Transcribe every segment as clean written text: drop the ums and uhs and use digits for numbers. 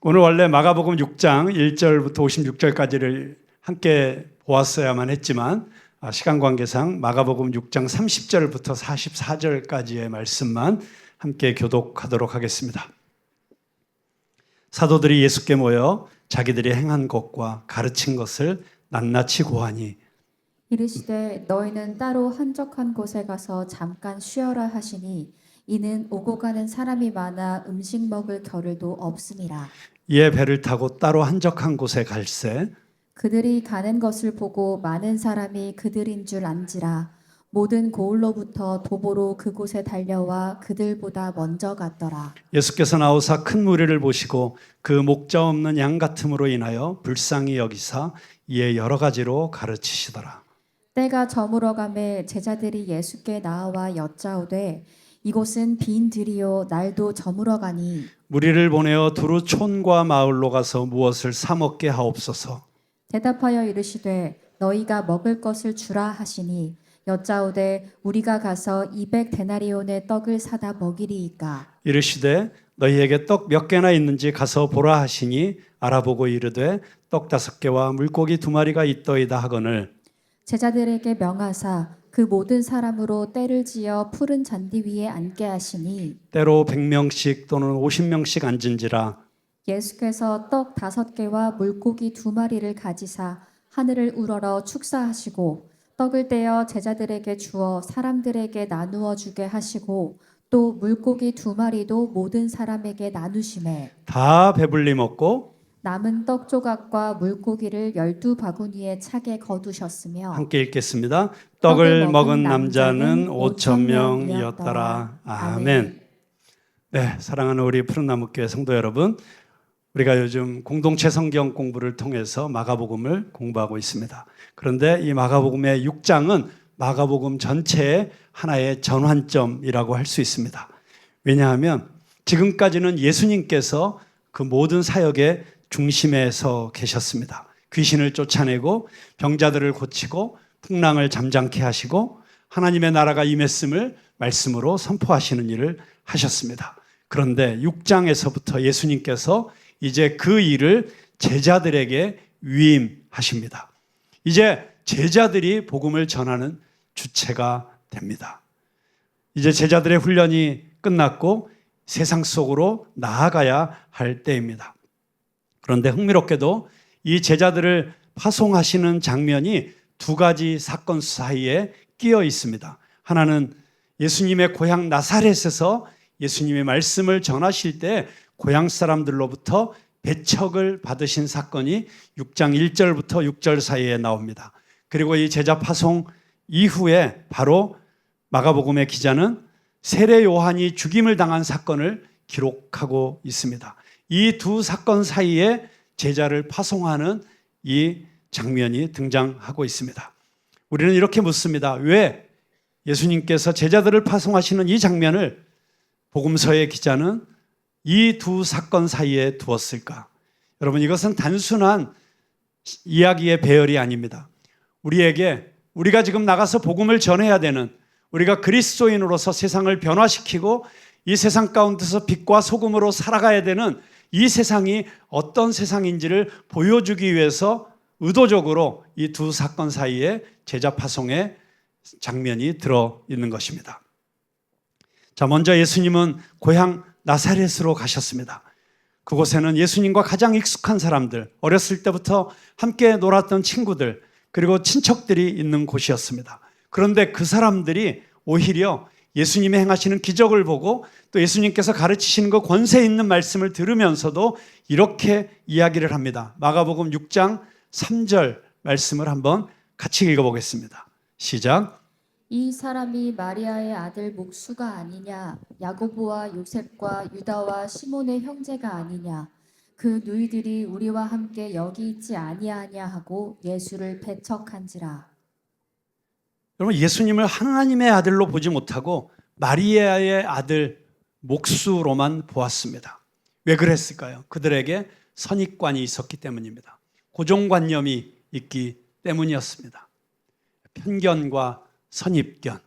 오늘 원래 마가복음 6장 1절부터 56절까지를 함께 보았어야만 했지만 시간 관계상 마가복음 6장 30절부터 44절까지의 말씀만 함께 교독하도록 하겠습니다. 사도들이 예수께 모여 자기들이 행한 것과 가르친 것을 낱낱이 고하니 이르시되 너희는 따로 한적한 곳에 가서 잠깐 쉬어라 하시니 이는 오고 가는 사람이 많아 음식 먹을 겨를도 없음이라. 이에 배를 타고 따로 한적한 곳에 갈새 그들이 가는 것을 보고 많은 사람이 그들인 줄 안지라. 모든 고을로부터 도보로 그곳에 달려와 그들보다 먼저 갔더라. 예수께서 나오사 큰 무리를 보시고 그 목자 없는 양 같음으로 인하여 불쌍히 여기사 이에 여러 가지로 가르치시더라. 때가 저물어가매 제자들이 예수께 나와 여짜오되 이곳은 빈 들이요 날도 저물어가니 무리를 보내어 두루 촌과 마을로 가서 무엇을 사 먹게 하옵소서. 대답하여 이르시되 너희가 먹을 것을 주라 하시니 여짜오되 우리가 가서 200데나리온의 떡을 사다 먹이리이까. 이르시되 너희에게 떡 몇 개나 있는지 가서 보라 하시니 알아보고 이르되 떡 5개와 물고기 2마리가 있더이다 하거늘 제자들에게 명하사 그 모든 사람으로 때를 지어 푸른 잔디 위에 앉게 하시니 때로 100명씩 또는 50명씩 앉은지라. 예수께서 떡 5개와 물고기 2마리를 가지사 하늘을 우러러 축사하시고 떡을 떼어 제자들에게 주어 사람들에게 나누어 주게 하시고 또 물고기 2마리도 모든 사람에게 나누시매 다 배불리 먹고 남은 떡 조각과 물고기를 12바구니에 차게 거두셨으며 함께 읽겠습니다. 떡을 먹은 남자는 5,000명이었더라. 아멘. 네, 사랑하는 우리 푸른나무교회 성도 여러분, 우리가 요즘 공동체 성경 공부를 통해서 마가복음을 공부하고 있습니다. 그런데 이 마가복음의 6장은 마가복음 전체의 하나의 전환점이라고 할 수 있습니다. 왜냐하면 지금까지는 예수님께서 그 모든 사역의 중심에 서 계셨습니다. 귀신을 쫓아내고 병자들을 고치고 풍랑을 잠잠케 하시고 하나님의 나라가 임했음을 말씀으로 선포하시는 일을 하셨습니다. 그런데 6장에서부터 예수님께서 이제 그 일을 제자들에게 위임하십니다. 이제 제자들이 복음을 전하는 주체가 됩니다. 이제 제자들의 훈련이 끝났고 세상 속으로 나아가야 할 때입니다. 그런데 흥미롭게도 이 제자들을 파송하시는 장면이 2가지 사건 사이에 끼어 있습니다. 하나는 예수님의 고향 나사렛에서 예수님의 말씀을 전하실 때 고향 사람들로부터 배척을 받으신 사건이 6장 1절부터 6절 사이에 나옵니다. 그리고 이 제자 파송 이후에 바로 마가복음의 기자는 세례 요한이 죽임을 당한 사건을 기록하고 있습니다. 이 2 사건 사이에 제자를 파송하는 이 장면이 등장하고 있습니다. 우리는 이렇게 묻습니다. 왜 예수님께서 제자들을 파송하시는 이 장면을 복음서의 기자는 이 2 사건 사이에 두었을까? 여러분, 이것은 단순한 이야기의 배열이 아닙니다. 우리가 지금 나가서 복음을 전해야 되는, 우리가 그리스도인으로서 세상을 변화시키고 이 세상 가운데서 빛과 소금으로 살아가야 되는 이 세상이 어떤 세상인지를 보여주기 위해서 의도적으로 이 2 사건 사이에 제자 파송의 장면이 들어있는 것입니다. 자, 먼저 예수님은 고향 나사렛으로 가셨습니다. 그곳에는 예수님과 가장 익숙한 사람들, 어렸을 때부터 함께 놀았던 친구들, 그리고 친척들이 있는 곳이었습니다. 그런데 그 사람들이 오히려 예수님이 행하시는 기적을 보고 또 예수님께서 가르치시는 그 권세 있는 말씀을 들으면서도 이렇게 이야기를 합니다. 마가복음 6장 3절 말씀을 한번 같이 읽어보겠습니다. 시작. 이 사람이 마리아의 아들 목수가 아니냐 야고보와 요셉과 유다와 시몬의 형제가 아니냐 그 누이들이 우리와 함께 여기 있지 아니하냐 하고 예수를 배척한지라. 여러분, 예수님을 하나님의 아들로 보지 못하고 마리아의 아들 목수로만 보았습니다. 왜 그랬을까요? 그들에게 선입관이 있었기 때문입니다. 고정관념이 있기 때문이었습니다. 편견과 선입견,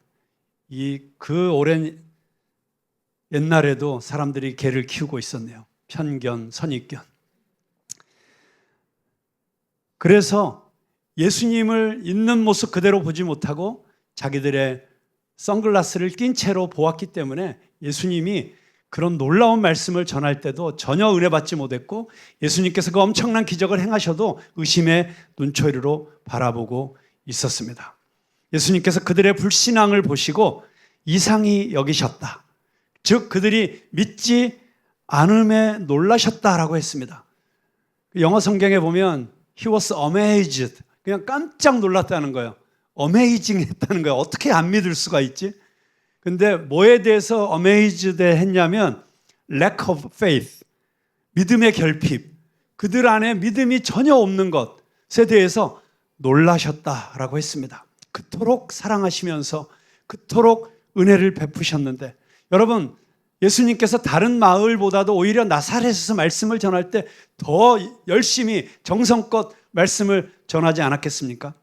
그 오랜 옛날에도 사람들이 개를 키우고 있었네요. 편견, 선입견. 그래서 예수님을 있는 모습 그대로 보지 못하고 자기들의 선글라스를 낀 채로 보았기 때문에 예수님이 그런 놀라운 말씀을 전할 때도 전혀 은혜 받지 못했고, 예수님께서 그 엄청난 기적을 행하셔도 의심의 눈초리로 바라보고 있었습니다. 예수님께서 그들의 불신앙을 보시고 이상히 여기셨다. 즉 그들이 믿지 않음에 놀라셨다라고 했습니다. 영어 성경에 보면 He was amazed, 그냥 깜짝 놀랐다는 거예요. 어메이징 했다는 거예요. 어떻게 안 믿을 수가 있지? 근데 뭐에 대해서 amazed 했냐면 lack of faith, 믿음의 결핍, 그들 안에 믿음이 전혀 없는 것에 대해서 놀라셨다라고 했습니다. 그토록 사랑하시면서 그토록 은혜를 베푸셨는데, 여러분, 예수님께서 다른 마을보다도 오히려 나사렛에서 말씀을 전할 때 더 열심히 정성껏 말씀을 전하지 않았겠습니까?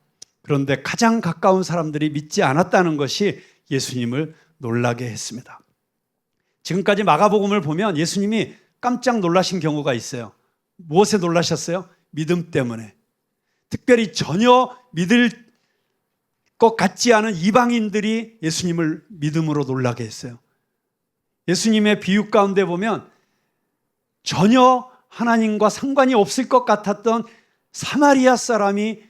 그런데 가장 가까운 사람들이 믿지 않았다는 것이 예수님을 놀라게 했습니다. 지금까지 마가복음을 보면 예수님이 깜짝 놀라신 경우가 있어요. 무엇에 놀라셨어요? 믿음 때문에. 특별히 전혀 믿을 것 같지 않은 이방인들이 예수님을 믿음으로 놀라게 했어요. 예수님의 비유 가운데 보면 전혀 하나님과 상관이 없을 것 같았던 사마리아 사람이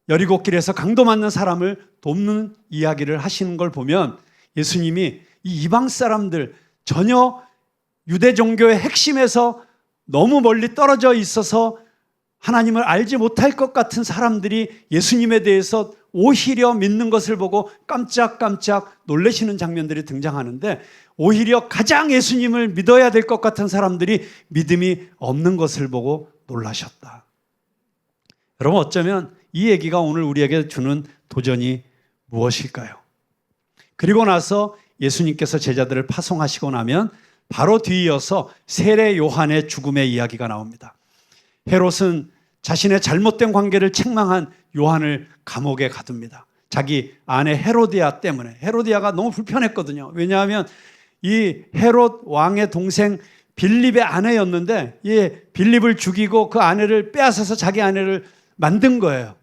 여리고길에서 강도 맞는 사람을 돕는 이야기를 하시는 걸 보면 예수님이 이 이방 사람들, 전혀 유대 종교의 핵심에서 너무 멀리 떨어져 있어서 하나님을 알지 못할 것 같은 사람들이 예수님에 대해서 오히려 믿는 것을 보고 깜짝깜짝 놀라시는 장면들이 등장하는데, 오히려 가장 예수님을 믿어야 될 것 같은 사람들이 믿음이 없는 것을 보고 놀라셨다. 여러분, 어쩌면 이 얘기가 오늘 우리에게 주는 도전이 무엇일까요? 그리고 나서 예수님께서 제자들을 파송하시고 나면 바로 뒤이어서 세례 요한의 죽음의 이야기가 나옵니다. 헤롯은 자신의 잘못된 관계를 책망한 요한을 감옥에 가둡니다. 자기 아내 헤로디아 때문에. 헤로디아가 너무 불편했거든요. 왜냐하면 이 헤롯 왕의 동생 빌립의 아내였는데, 이 빌립을 죽이고 그 아내를 빼앗아서 자기 아내를 만든 거예요.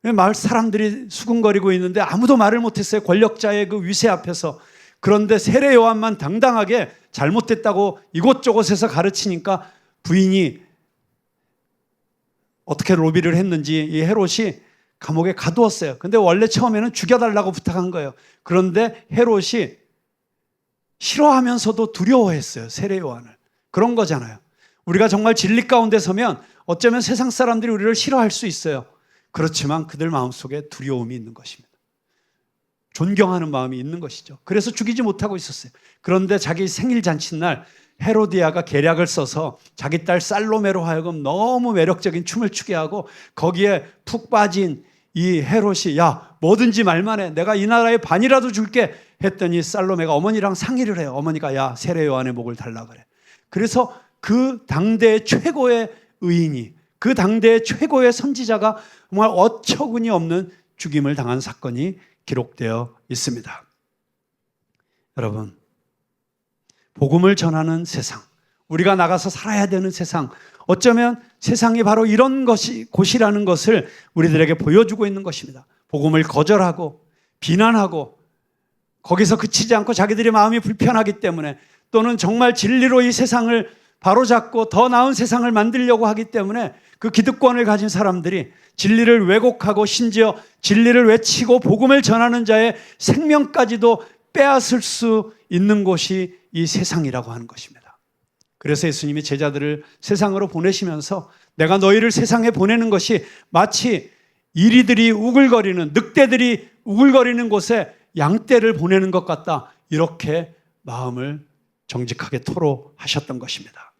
마을 사람들이 수군거리고 있는데 아무도 말을 못했어요. 권력자의 그 위세 앞에서. 그런데 세례 요한만 당당하게 잘못됐다고 이곳저곳에서 가르치니까 부인이 어떻게 로비를 했는지 이 헤롯이 감옥에 가두었어요. 근데 원래 처음에는 죽여달라고 부탁한 거예요. 그런데 헤롯이 싫어하면서도 두려워했어요. 세례 요한을. 그런 거잖아요. 우리가 정말 진리 가운데 서면 어쩌면 세상 사람들이 우리를 싫어할 수 있어요. 그렇지만 그들 마음속에 두려움이 있는 것입니다. 존경하는 마음이 있는 것이죠. 그래서 죽이지 못하고 있었어요. 그런데 자기 생일 잔칫날 헤로디아가 계략을 써서 자기 딸 살로메로 하여금 너무 매력적인 춤을 추게 하고, 거기에 푹 빠진 이 헤롯이 야, 뭐든지 말만 해, 내가 이 나라의 반이라도 줄게 했더니 살로메가 어머니랑 상의를 해요. 어머니가 야, 세례 요한의 목을 달라 그래. 그래서 그 당대의 최고의 의인이, 그 당대의 최고의 선지자가 정말 어처구니 없는 죽임을 당한 사건이 기록되어 있습니다. 여러분, 복음을 전하는 세상, 우리가 나가서 살아야 되는 세상, 어쩌면 세상이 바로 이런 곳이라는 것을 우리들에게 보여주고 있는 것입니다. 복음을 거절하고 비난하고 거기서 그치지 않고 자기들의 마음이 불편하기 때문에, 또는 정말 진리로 이 세상을 바로잡고 더 나은 세상을 만들려고 하기 때문에 그 기득권을 가진 사람들이 진리를 왜곡하고 심지어 진리를 외치고 복음을 전하는 자의 생명까지도 빼앗을 수 있는 곳이 이 세상이라고 하는 것입니다. 그래서 예수님이 제자들을 세상으로 보내시면서 내가 너희를 세상에 보내는 것이 마치 이리들이 우글거리는, 늑대들이 우글거리는 곳에 양떼를 보내는 것 같다, 이렇게 마음을 정직하게 토로하셨던 것입니다.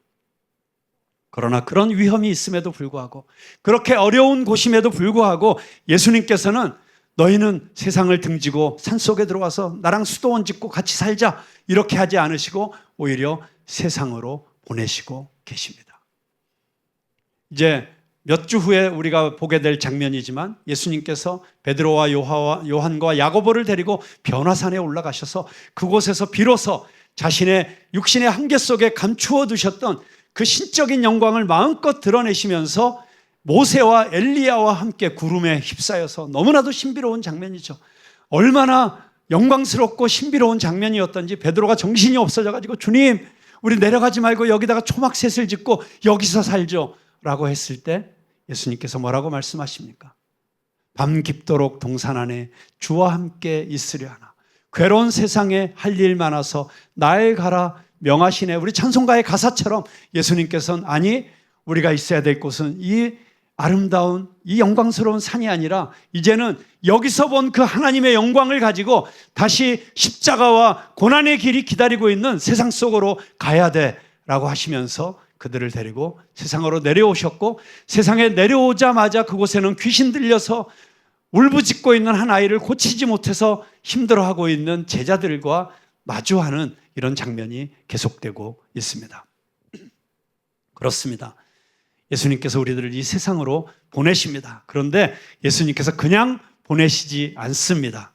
그러나 그런 위험이 있음에도 불구하고, 그렇게 어려운 곳임에도 불구하고 예수님께서는 너희는 세상을 등지고 산속에 들어와서 나랑 수도원 짓고 같이 살자, 이렇게 하지 않으시고 오히려 세상으로 보내시고 계십니다. 이제 몇 주 후에 우리가 보게 될 장면이지만 예수님께서 베드로와 요한과 야고보를 데리고 변화산에 올라가셔서 그곳에서 비로소 자신의 육신의 한계 속에 감추어 두셨던 그 신적인 영광을 마음껏 드러내시면서 모세와 엘리야와 함께 구름에 휩싸여서 너무나도 신비로운 장면이죠. 얼마나 영광스럽고 신비로운 장면이었던지 베드로가 정신이 없어져가지고 주님, 우리 내려가지 말고 여기다가 초막셋을 짓고 여기서 살죠 라고 했을 때 예수님께서 뭐라고 말씀하십니까? 밤 깊도록 동산 안에 주와 함께 있으려 하나 괴로운 세상에 할 일 많아서 나에 가라 명하시네. 우리 찬송가의 가사처럼 예수님께서는 아니, 우리가 있어야 될 곳은 이 아름다운 이 영광스러운 산이 아니라 이제는 여기서 본 그 하나님의 영광을 가지고 다시 십자가와 고난의 길이 기다리고 있는 세상 속으로 가야 돼라고 하시면서 그들을 데리고 세상으로 내려오셨고, 세상에 내려오자마자 그곳에는 귀신 들려서 울부짖고 있는 한 아이를 고치지 못해서 힘들어하고 있는 제자들과 마주하는 이런 장면이 계속되고 있습니다. 그렇습니다. 예수님께서 우리들을 이 세상으로 보내십니다. 그런데 예수님께서 그냥 보내시지 않습니다.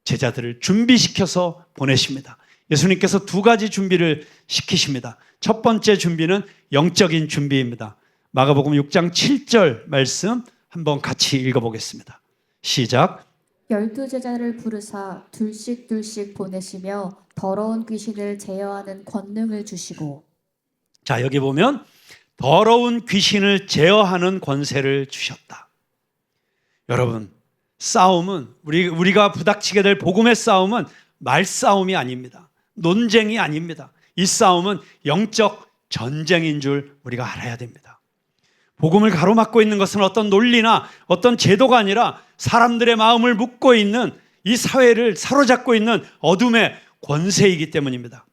제자들을 준비시켜서 보내십니다. 예수님께서 두 가지 준비를 시키십니다. 첫 번째 준비는 영적인 준비입니다. 마가복음 6장 7절 말씀 한번 같이 읽어보겠습니다. 시작. 12제자를 부르사 둘씩 보내시며 더러운 귀신을 제어하는 권능을 주시고. 자, 여기 보면 더러운 귀신을 제어하는 권세를 주셨다. 여러분, 싸움은 우리가 부닥치게 될 복음의 싸움은 말싸움이 아닙니다. 논쟁이 아닙니다. 이 싸움은 영적 전쟁인 줄 우리가 알아야 됩니다. 복음을 가로막고 있는 것은 어떤 논리나 어떤 제도가 아니라 사람들의 마음을 묶고 있는 이 사회를 사로잡고 있는 어둠의 권세이기 때문입니다.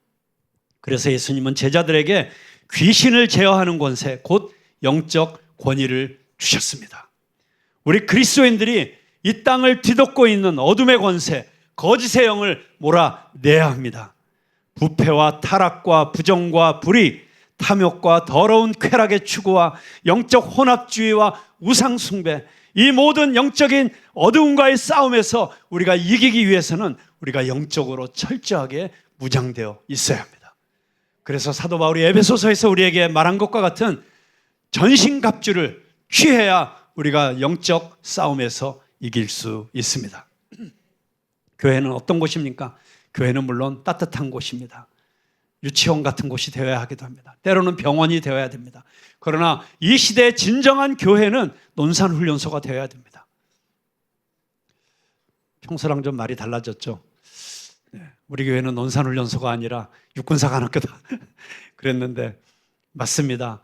그래서 예수님은 제자들에게 귀신을 제어하는 권세, 곧 영적 권위를 주셨습니다. 우리 그리스도인들이 이 땅을 뒤덮고 있는 어둠의 권세, 거짓의 영을 몰아내야 합니다. 부패와 타락과 부정과 불의, 탐욕과 더러운 쾌락의 추구와 영적 혼합주의와 우상숭배, 이 모든 영적인 어두움과의 싸움에서 우리가 이기기 위해서는 우리가 영적으로 철저하게 무장되어 있어야 합니다. 그래서 사도 바울이 에베소서에서 우리에게 말한 것과 같은 전신갑주를 취해야 우리가 영적 싸움에서 이길 수 있습니다. 교회는 어떤 곳입니까? 교회는 물론 따뜻한 곳입니다. 유치원 같은 곳이 되어야 하기도 합니다. 때로는 병원이 되어야 됩니다. 그러나 이 시대의 진정한 교회는 논산훈련소가 되어야 됩니다. 평소랑 좀 말이 달라졌죠. 우리 교회는 논산훈련소가 아니라 육군사관학교다 그랬는데 맞습니다.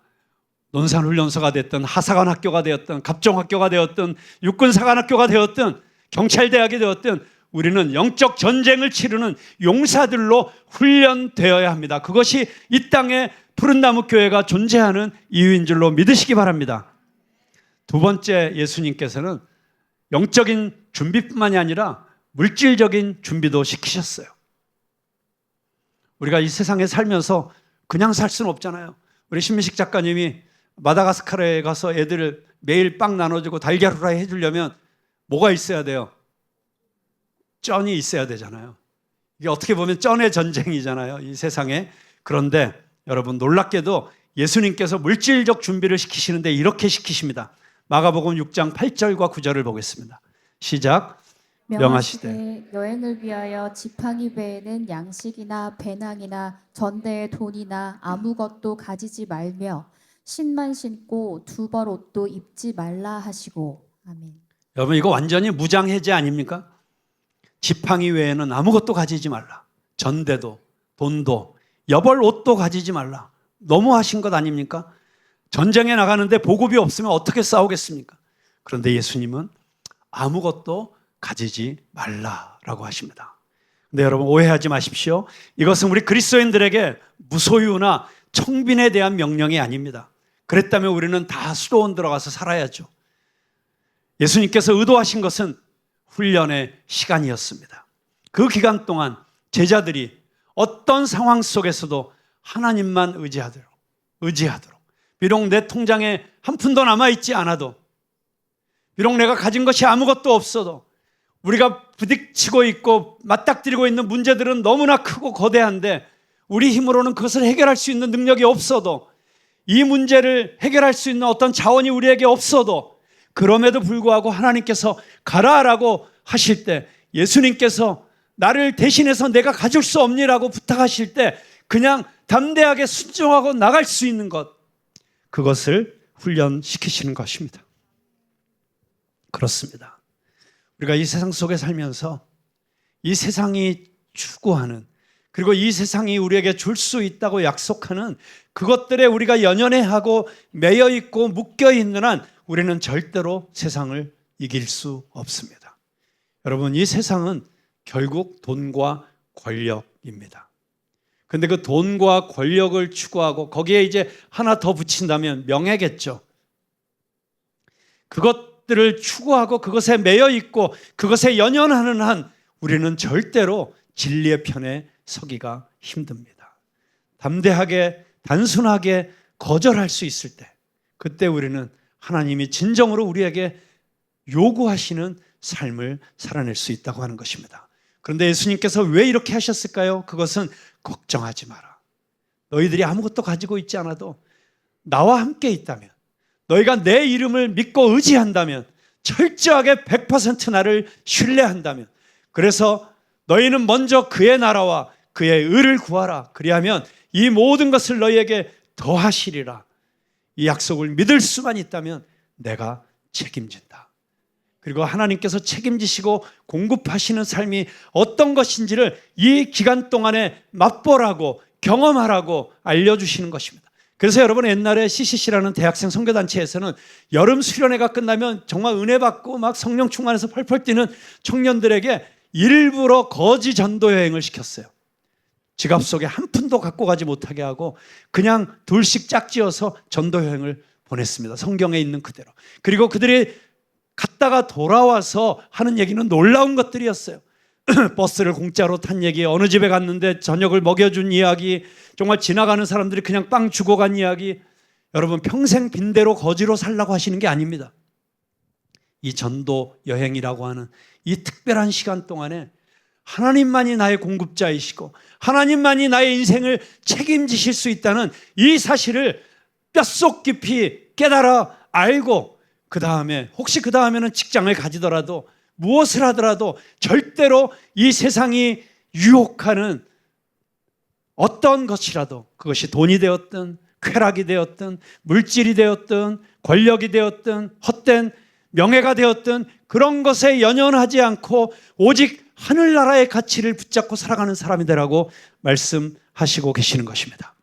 논산훈련소가 됐든 하사관학교가 되었든 갑종학교가 되었든 육군사관학교가 되었든 경찰대학이 되었든 우리는 영적 전쟁을 치르는 용사들로 훈련되어야 합니다. 그것이 이 땅에 푸른나무 교회가 존재하는 이유인 줄로 믿으시기 바랍니다. 두 번째, 예수님께서는 영적인 준비뿐만이 아니라 물질적인 준비도 시키셨어요. 우리가 이 세상에 살면서 그냥 살 수는 없잖아요. 우리 신미식 작가님이 마다가스카르에 가서 애들을 매일 빵 나눠주고 달걀 후라이 해주려면 뭐가 있어야 돼요? 쩐이 있어야 되잖아요. 이게 어떻게 보면 쩐의 전쟁이잖아요, 이 세상에. 그런데 여러분, 놀랍게도 예수님께서 물질적 준비를 시키시는데 이렇게 시키십니다. 마가복음 6장 8절과 9절을 보겠습니다. 시작. 명하시되 여행을 위하여 지팡이 배에는 양식이나 배낭이나 전대의 돈이나 아무것도 가지지 말며 신만 신고 두 벌 옷도 입지 말라 하시고. 아멘. 여러분, 이거 완전히 무장해제 아닙니까? 지팡이 외에는 아무것도 가지지 말라. 전대도 돈도 여벌 옷도 가지지 말라. 너무하신 것 아닙니까? 전쟁에 나가는데 보급이 없으면 어떻게 싸우겠습니까? 그런데 예수님은 아무것도 가지지 말라라고 하십니다. 근데 여러분, 오해하지 마십시오. 이것은 우리 그리스도인들에게 무소유나 청빈에 대한 명령이 아닙니다. 그랬다면 우리는 다 수도원 들어가서 살아야죠. 예수님께서 의도하신 것은 훈련의 시간이었습니다. 그 기간 동안 제자들이 어떤 상황 속에서도 하나님만 의지하도록, 비록 내 통장에 한 푼도 남아있지 않아도, 비록 내가 가진 것이 아무것도 없어도, 우리가 부딪히고 있고 맞닥뜨리고 있는 문제들은 너무나 크고 거대한데 우리 힘으로는 그것을 해결할 수 있는 능력이 없어도 이 문제를 해결할 수 있는 어떤 자원이 우리에게 없어도 그럼에도 불구하고 하나님께서 가라라고 하실 때, 예수님께서 나를 대신해서 내가 가질 수 없니라고 부탁하실 때 그냥 담대하게 순종하고 나갈 수 있는 것, 그것을 훈련시키시는 것입니다. 그렇습니다. 우리가 이 세상 속에 살면서 이 세상이 추구하는, 그리고 이 세상이 우리에게 줄 수 있다고 약속하는 그것들에 우리가 연연해하고 매여 있고 묶여 있는 한 우리는 절대로 세상을 이길 수 없습니다. 여러분, 이 세상은 결국 돈과 권력입니다. 근데 그 돈과 권력을 추구하고 거기에 이제 하나 더 붙인다면 명예겠죠. 그것들을 추구하고 그것에 매여 있고 그것에 연연하는 한 우리는 절대로 진리의 편에 서기가 힘듭니다. 담대하게 단순하게 거절할 수 있을 때, 그때 우리는 하나님이 진정으로 우리에게 요구하시는 삶을 살아낼 수 있다고 하는 것입니다. 그런데 예수님께서 왜 이렇게 하셨을까요? 그것은 걱정하지 마라. 너희들이 아무것도 가지고 있지 않아도 나와 함께 있다면, 너희가 내 이름을 믿고 의지한다면, 철저하게 100% 나를 신뢰한다면, 그래서 너희는 먼저 그의 나라와 그의 의를 구하라. 그리하면 이 모든 것을 너희에게 더하시리라. 이 약속을 믿을 수만 있다면 내가 책임진다. 그리고 하나님께서 책임지시고 공급하시는 삶이 어떤 것인지를 이 기간 동안에 맛보라고, 경험하라고 알려주시는 것입니다. 그래서 여러분, 옛날에 CCC라는 대학생 선교단체에서는 여름 수련회가 끝나면 정말 은혜 받고 막 성령 충만해서 펄펄 뛰는 청년들에게 일부러 거지 전도 여행을 시켰어요. 지갑 속에 한 푼도 갖고 가지 못하게 하고 그냥 둘씩 짝지어서 전도 여행을 보냈습니다. 성경에 있는 그대로. 그리고 그들이 갔다가 돌아와서 하는 얘기는 놀라운 것들이었어요. 버스를 공짜로 탄 얘기, 어느 집에 갔는데 저녁을 먹여준 이야기, 정말 지나가는 사람들이 그냥 빵 주고 간 이야기. 여러분, 평생 빈대로 거지로 살라고 하시는 게 아닙니다. 이 전도 여행이라고 하는 이 특별한 시간 동안에 하나님만이 나의 공급자이시고 하나님만이 나의 인생을 책임지실 수 있다는 이 사실을 뼛속 깊이 깨달아 알고, 그 다음에 혹시 그 다음에는 직장을 가지더라도 무엇을 하더라도 절대로 이 세상이 유혹하는 어떤 것이라도, 그것이 돈이 되었든 쾌락이 되었든 물질이 되었든 권력이 되었든 헛된 명예가 되었든 그런 것에 연연하지 않고 오직 하늘나라의 가치를 붙잡고 살아가는 사람이 되라고 말씀하시고 계시는 것입니다.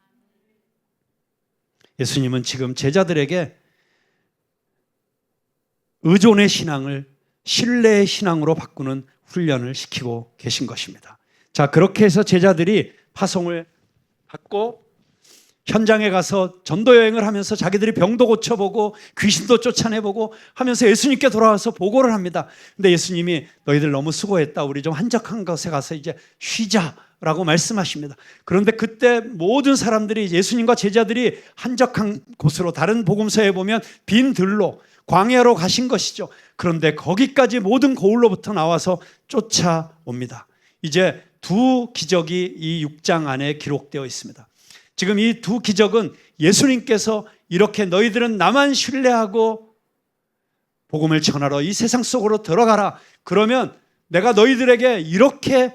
예수님은 지금 제자들에게 의존의 신앙을 신뢰의 신앙으로 바꾸는 훈련을 시키고 계신 것입니다. 자, 그렇게 해서 제자들이 파송을 받고 현장에 가서 전도 여행을 하면서 자기들이 병도 고쳐보고 귀신도 쫓아내보고 하면서 예수님께 돌아와서 보고를 합니다. 근데 예수님이 너희들 너무 수고했다. 우리 좀 한적한 곳에 가서 이제 쉬자라고 말씀하십니다. 그런데 그때 모든 사람들이, 예수님과 제자들이 한적한 곳으로, 다른 복음서에 보면 빈 들로 광야로 가신 것이죠. 그런데 거기까지 모든 고을로부터 나와서 쫓아옵니다. 이제 두 기적이 이 6장 안에 기록되어 있습니다. 지금 이 두 기적은 예수님께서 이렇게 너희들은 나만 신뢰하고 복음을 전하러 이 세상 속으로 들어가라. 그러면 내가 너희들에게 이렇게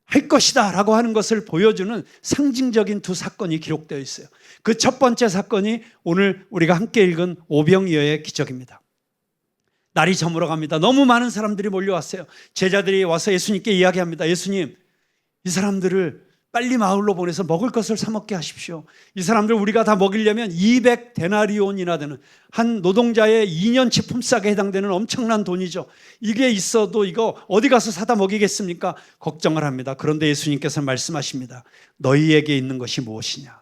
할 것이다 라고 하는 것을 보여주는 상징적인 두 사건이 기록되어 있어요. 그 첫 번째 사건이 오늘 우리가 함께 읽은 오병이어의 기적입니다. 날이 저물어 갑니다. 너무 많은 사람들이 몰려왔어요. 제자들이 와서 예수님께 이야기합니다. 예수님, 이 사람들을 빨리 마을로 보내서 먹을 것을 사 먹게 하십시오. 이 사람들 우리가 다 먹이려면 200데나리온이나 되는, 한 노동자의 2년치 품삯에 해당되는 엄청난 돈이죠. 이게 있어도 이거 어디 가서 사다 먹이겠습니까? 걱정을 합니다. 그런데 예수님께서 말씀하십니다. 너희에게 있는 것이 무엇이냐?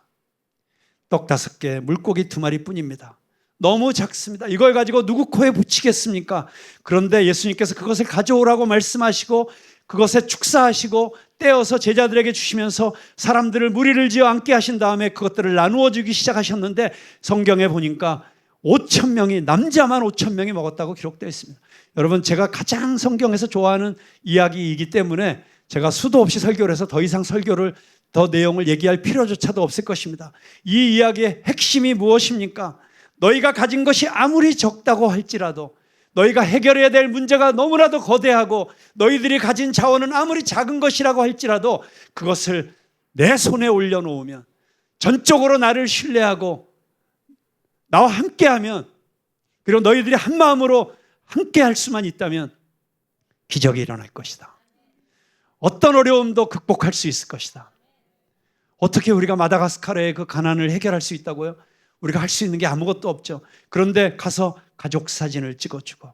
떡 5개, 물고기 2마리 뿐입니다. 너무 작습니다. 이걸 가지고 누구 코에 붙이겠습니까? 그런데 예수님께서 그것을 가져오라고 말씀하시고 그것에 축사하시고 떼어서 제자들에게 주시면서 사람들을 무리를 지어 앉게 하신 다음에 그것들을 나누어 주기 시작하셨는데, 성경에 보니까 5,000명이, 남자만 5,000명이 먹었다고 기록되어 있습니다. 여러분, 제가 가장 성경에서 좋아하는 이야기이기 때문에 제가 수도 없이 설교를 해서 더 이상 설교를 더 내용을 얘기할 필요조차도 없을 것입니다. 이 이야기의 핵심이 무엇입니까? 너희가 가진 것이 아무리 적다고 할지라도, 너희가 해결해야 될 문제가 너무나도 거대하고 너희들이 가진 자원은 아무리 작은 것이라고 할지라도 그것을 내 손에 올려놓으면, 전적으로 나를 신뢰하고 나와 함께하면, 그리고 너희들이 한 마음으로 함께할 수만 있다면 기적이 일어날 것이다. 어떤 어려움도 극복할 수 있을 것이다. 어떻게 우리가 마다가스카르의 그 가난을 해결할 수 있다고요? 우리가 할 수 있는 게 아무것도 없죠. 그런데 가서 가족 사진을 찍어주고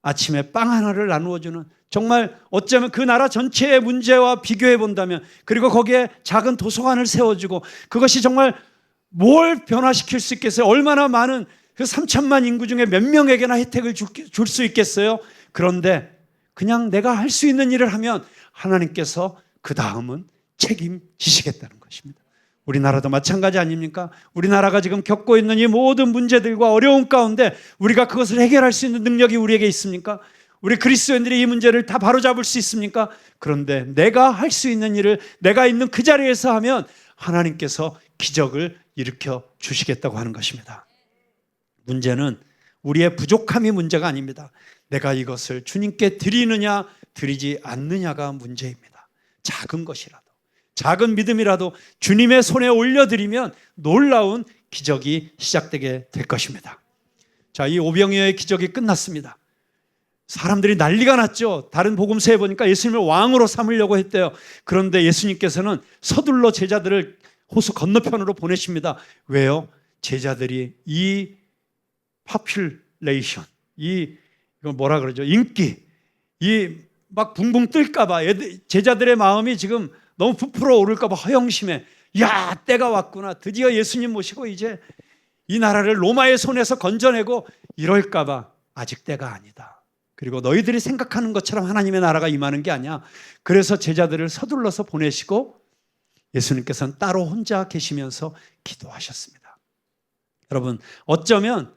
아침에 빵 하나를 나누어주는, 정말 어쩌면 그 나라 전체의 문제와 비교해 본다면, 그리고 거기에 작은 도서관을 세워주고, 그것이 정말 뭘 변화시킬 수 있겠어요? 얼마나 많은 그 3천만 인구 중에 몇 명에게나 혜택을 줄 수 있겠어요? 그런데 그냥 내가 할 수 있는 일을 하면 하나님께서 그 다음은 책임지시겠다는 것입니다. 우리나라도 마찬가지 아닙니까? 우리나라가 지금 겪고 있는 이 모든 문제들과 어려움 가운데 우리가 그것을 해결할 수 있는 능력이 우리에게 있습니까? 우리 그리스도인들이 이 문제를 다 바로잡을 수 있습니까? 그런데 내가 할 수 있는 일을 내가 있는 그 자리에서 하면 하나님께서 기적을 일으켜 주시겠다고 하는 것입니다. 문제는 우리의 부족함이 문제가 아닙니다. 내가 이것을 주님께 드리느냐 드리지 않느냐가 문제입니다. 작은 것이라도, 작은 믿음이라도 주님의 손에 올려드리면 놀라운 기적이 시작되게 될 것입니다. 자, 이 오병이어의 기적이 끝났습니다. 사람들이 난리가 났죠. 다른 복음서에 보니까 예수님을 왕으로 삼으려고 했대요. 그런데 예수님께서는 서둘러 제자들을 호수 건너편으로 보내십니다. 왜요? 제자들이 이 파퓰레이션, 이거 뭐라 그러죠? 인기, 막 붕붕 뜰까봐, 제자들의 마음이 지금 너무 부풀어 오를까봐 허영심에, 야, 때가 왔구나. 드디어 예수님 모시고 이제 이 나라를 로마의 손에서 건져내고 이럴까봐. 아직 때가 아니다. 그리고 너희들이 생각하는 것처럼 하나님의 나라가 임하는 게 아니야. 그래서 제자들을 서둘러서 보내시고 예수님께서는 따로 혼자 계시면서 기도하셨습니다. 여러분, 어쩌면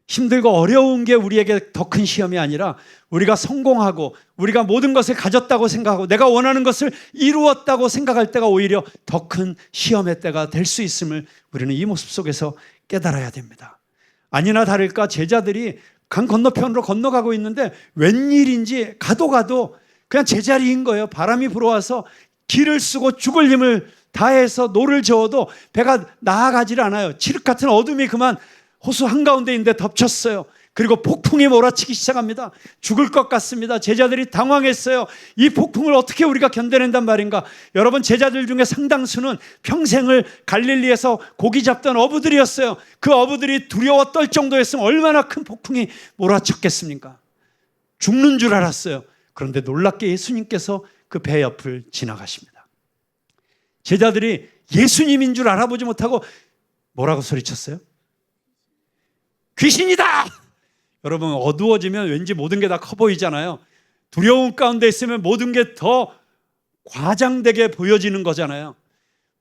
힘들고 어려운 게 우리에게 더 큰 시험이 아니라 우리가 성공하고 우리가 모든 것을 가졌다고 생각하고 내가 원하는 것을 이루었다고 생각할 때가 오히려 더 큰 시험의 때가 될 수 있음을 우리는 이 모습 속에서 깨달아야 됩니다. 아니나 다를까 제자들이 강 건너편으로 건너가고 있는데 웬일인지 가도 그냥 제자리인 거예요. 바람이 불어와서 길을 쓰고 죽을 힘을 다해서 노를 저어도 배가 나아가질 않아요. 칠흑 같은 어둠이 그만 호수 한가운데 있는데 덮쳤어요. 그리고 폭풍이 몰아치기 시작합니다. 죽을 것 같습니다. 제자들이 당황했어요. 이 폭풍을 어떻게 우리가 견뎌낸단 말인가? 여러분, 제자들 중에 상당수는 평생을 갈릴리에서 고기 잡던 어부들이었어요. 그 어부들이 두려워 떨 정도였으면 얼마나 큰 폭풍이 몰아쳤겠습니까? 죽는 줄 알았어요. 그런데 놀랍게 예수님께서 그 배 옆을 지나가십니다. 제자들이 예수님인 줄 알아보지 못하고 뭐라고 소리쳤어요? 귀신이다! 여러분, 어두워지면 왠지 모든 게 다 커 보이잖아요. 두려움 가운데 있으면 모든 게 더 과장되게 보여지는 거잖아요.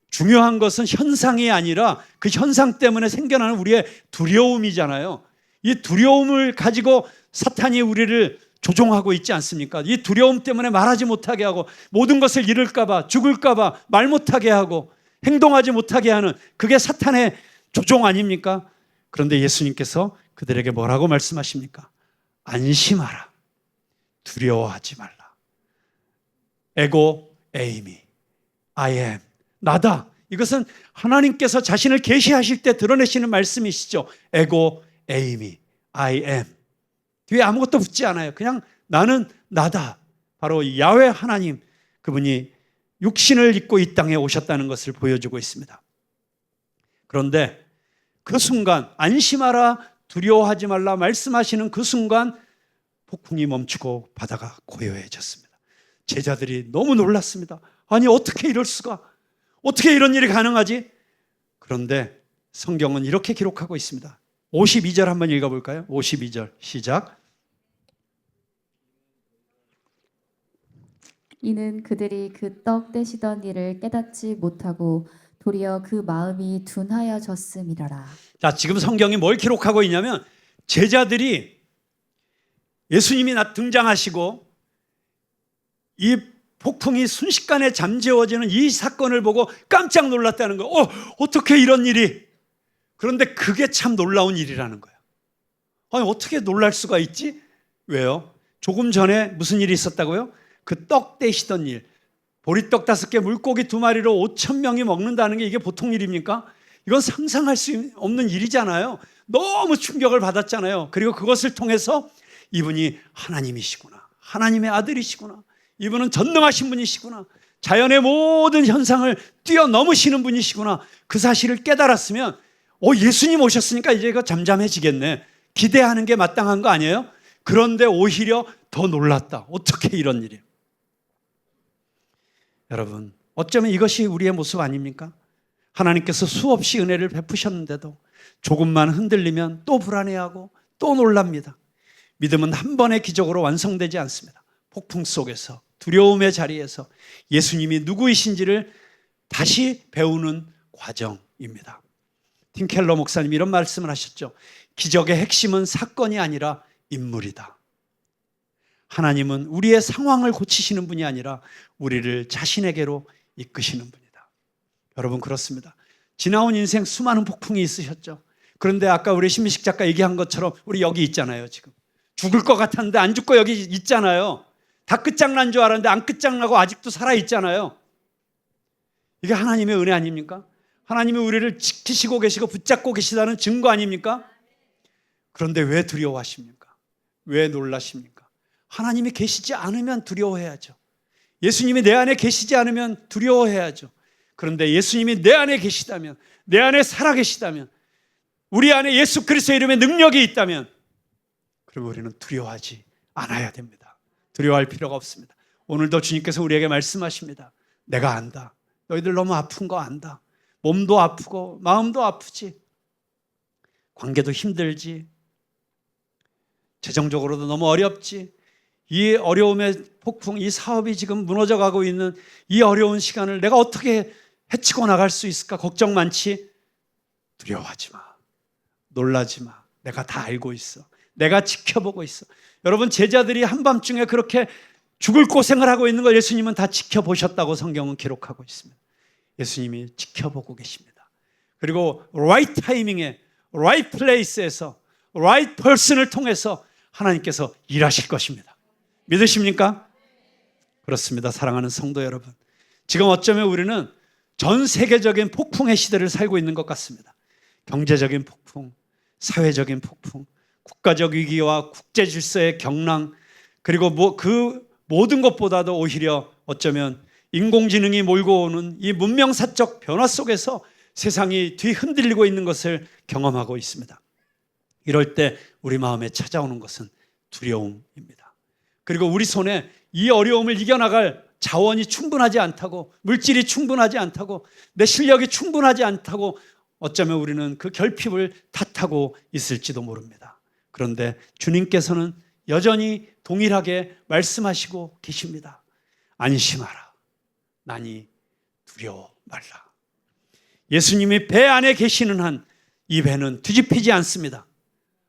중요한 것은 현상이 아니라 그 현상 때문에 생겨나는 우리의 두려움이잖아요. 이 두려움을 가지고 사탄이 우리를 조종하고 있지 않습니까? 이 두려움 때문에 말하지 못하게 하고 모든 것을 잃을까 봐, 죽을까 봐 말 못하게 하고 행동하지 못하게 하는, 그게 사탄의 조종 아닙니까? 그런데 예수님께서 그들에게 뭐라고 말씀하십니까? 안심하라. 두려워하지 말라. 에고 에이미, I am, 나다. 이것은 하나님께서 자신을 계시하실 때 드러내시는 말씀이시죠. 에고 에이미, I am. 뒤에 아무것도 붙지 않아요. 그냥 나는 나다. 바로 야훼 하나님, 그분이 육신을 입고 이 땅에 오셨다는 것을 보여주고 있습니다. 그런데 그 순간 안심하라, 두려워하지 말라 말씀하시는 그 순간 폭풍이 멈추고 바다가 고요해졌습니다. 제자들이 너무 놀랐습니다. 아니, 어떻게 이럴 수가? 어떻게 이런 일이 가능하지? 그런데 성경은 이렇게 기록하고 있습니다. 52절 한번 읽어볼까요? 52절 시작. 이는 그들이 그 떡 떼시던 일을 깨닫지 못하고 도리어 그 마음이 둔하여졌음이라라. 자, 지금 성경이 뭘 기록하고 있냐면 제자들이 예수님이 등장하시고 이 폭풍이 순식간에 잠재워지는 이 사건을 보고 깜짝 놀랐다는 거예요. 어떻게 이런 일이? 그런데 그게 참 놀라운 일이라는 거예요. 아니, 어떻게 놀랄 수가 있지? 왜요? 조금 전에 무슨 일이 있었다고요? 그 떡 떼시던 일. 보리떡 5개, 물고기 2마리로 5,000명이 먹는다는 게 이게 보통 일입니까? 이건 상상할 수 없는 일이잖아요. 너무 충격을 받았잖아요. 그리고 그것을 통해서 이분이 하나님이시구나. 하나님의 아들이시구나. 이분은 전능하신 분이시구나. 자연의 모든 현상을 뛰어넘으시는 분이시구나. 그 사실을 깨달았으면 예수님 오셨으니까 이제 이거 잠잠해지겠네. 기대하는 게 마땅한 거 아니에요? 그런데 오히려 더 놀랐다. 어떻게 이런 일이에요? 여러분, 어쩌면 이것이 우리의 모습 아닙니까? 하나님께서 수없이 은혜를 베푸셨는데도 조금만 흔들리면 또 불안해하고 또 놀랍니다. 믿음은 한 번의 기적으로 완성되지 않습니다. 폭풍 속에서, 두려움의 자리에서 예수님이 누구이신지를 다시 배우는 과정입니다. 팀 켈러 목사님이 이런 말씀을 하셨죠. 기적의 핵심은 사건이 아니라 인물이다. 하나님은 우리의 상황을 고치시는 분이 아니라 우리를 자신에게로 이끄시는 분이다. 여러분, 그렇습니다. 지나온 인생 수많은 폭풍이 있으셨죠. 그런데 아까 우리 신미식 작가 얘기한 것처럼 우리 여기 있잖아요. 지금 죽을 것 같았는데 안 죽고 여기 있잖아요. 다 끝장난 줄 알았는데 안 끝장나고 아직도 살아있잖아요. 이게 하나님의 은혜 아닙니까? 하나님이 우리를 지키시고 계시고 붙잡고 계시다는 증거 아닙니까? 그런데 왜 두려워하십니까? 왜 놀라십니까? 하나님이 계시지 않으면 두려워해야죠. 예수님이 내 안에 계시지 않으면 두려워해야죠. 그런데 예수님이 내 안에 계시다면, 내 안에 살아계시다면, 우리 안에 예수 그리스도의 이름의 능력이 있다면, 그러면 우리는 두려워하지 않아야 됩니다. 두려워할 필요가 없습니다. 오늘도 주님께서 우리에게 말씀하십니다. 내가 안다. 너희들 너무 아픈 거 안다. 몸도 아프고 마음도 아프지. 관계도 힘들지. 재정적으로도 너무 어렵지. 이 어려움의 폭풍, 이 사업이 지금 무너져가고 있는 이 어려운 시간을 내가 어떻게 헤치고 나갈 수 있을까? 걱정 많지? 두려워하지 마. 놀라지 마. 내가 다 알고 있어. 내가 지켜보고 있어. 여러분, 제자들이 한밤중에 그렇게 죽을 고생을 하고 있는 걸 예수님은 다 지켜보셨다고 성경은 기록하고 있습니다. 예수님이 지켜보고 계십니다. 그리고 right 타이밍에 right place에서 right person을 통해서 하나님께서 일하실 것입니다. 믿으십니까? 그렇습니다. 사랑하는 성도 여러분, 지금 어쩌면 우리는 전 세계적인 폭풍의 시대를 살고 있는 것 같습니다. 경제적인 폭풍, 사회적인 폭풍, 국가적 위기와 국제 질서의 경랑, 그리고 그 모든 것보다도 오히려 어쩌면 인공지능이 몰고 오는 이 문명사적 변화 속에서 세상이 뒤흔들리고 있는 것을 경험하고 있습니다. 이럴 때 우리 마음에 찾아오는 것은 두려움입니다. 그리고 우리 손에 이 어려움을 이겨나갈 자원이 충분하지 않다고, 물질이 충분하지 않다고, 내 실력이 충분하지 않다고 어쩌면 우리는 그 결핍을 탓하고 있을지도 모릅니다. 그런데 주님께서는 여전히 동일하게 말씀하시고 계십니다. 안심하라. 나니 두려워 말라. 예수님이 배 안에 계시는 한 이 배는 뒤집히지 않습니다.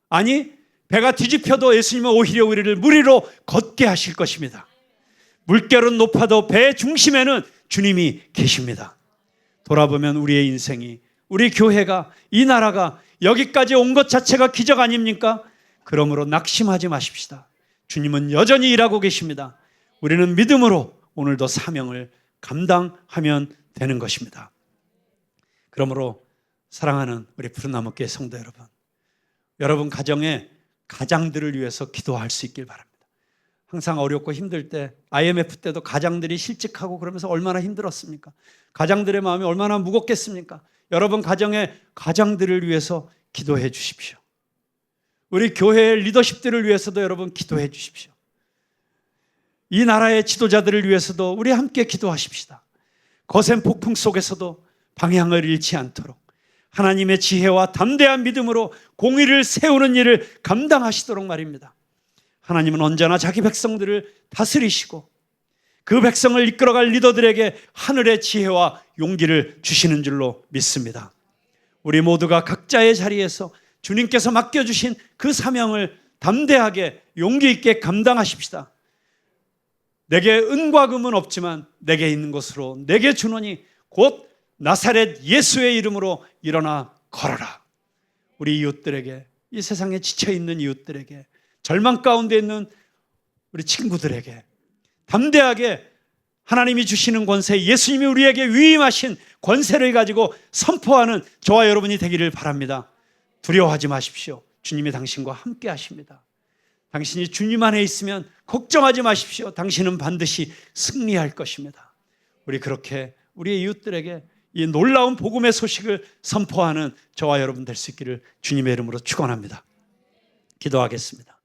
아니, 배가 뒤집혀도 예수님은 오히려 우리를 물 위로 걷게 하실 것입니다. 물결은 높아도 배의 중심에는 주님이 계십니다. 돌아보면 우리의 인생이, 우리 교회가, 이 나라가 여기까지 온 것 자체가 기적 아닙니까? 그러므로 낙심하지 마십시다. 주님은 여전히 일하고 계십니다. 우리는 믿음으로 오늘도 사명을 감당하면 되는 것입니다. 그러므로 사랑하는 우리 푸른나무 교회 성도 여러분, 여러분 가정에 가장들을 위해서 기도할 수 있길 바랍니다. 항상 어렵고 힘들 때, IMF 때도 가장들이 실직하고 그러면서 얼마나 힘들었습니까? 가장들의 마음이 얼마나 무겁겠습니까? 여러분 가정의 가장들을 위해서 기도해 주십시오. 우리 교회의 리더십들을 위해서도 여러분 기도해 주십시오. 이 나라의 지도자들을 위해서도 우리 함께 기도하십시다. 거센 폭풍 속에서도 방향을 잃지 않도록 하나님의 지혜와 담대한 믿음으로 공의를 세우는 일을 감당하시도록 말입니다. 하나님은 언제나 자기 백성들을 다스리시고 그 백성을 이끌어갈 리더들에게 하늘의 지혜와 용기를 주시는 줄로 믿습니다. 우리 모두가 각자의 자리에서 주님께서 맡겨주신 그 사명을 담대하게 용기 있게 감당하십시다. 내게 은과 금은 없지만 내게 있는 것으로 내게 주노니 곧 나사렛 예수의 이름으로 일어나 걸어라. 우리 이웃들에게, 이 세상에 지쳐있는 이웃들에게, 절망 가운데 있는 우리 친구들에게 담대하게 하나님이 주시는 권세, 예수님이 우리에게 위임하신 권세를 가지고 선포하는 저와 여러분이 되기를 바랍니다. 두려워하지 마십시오. 주님이 당신과 함께 하십니다. 당신이 주님 안에 있으면 걱정하지 마십시오. 당신은 반드시 승리할 것입니다. 우리 그렇게 우리의 이웃들에게 이 놀라운 복음의 소식을 선포하는 저와 여러분 될 수 있기를 주님의 이름으로 축원합니다. 기도하겠습니다.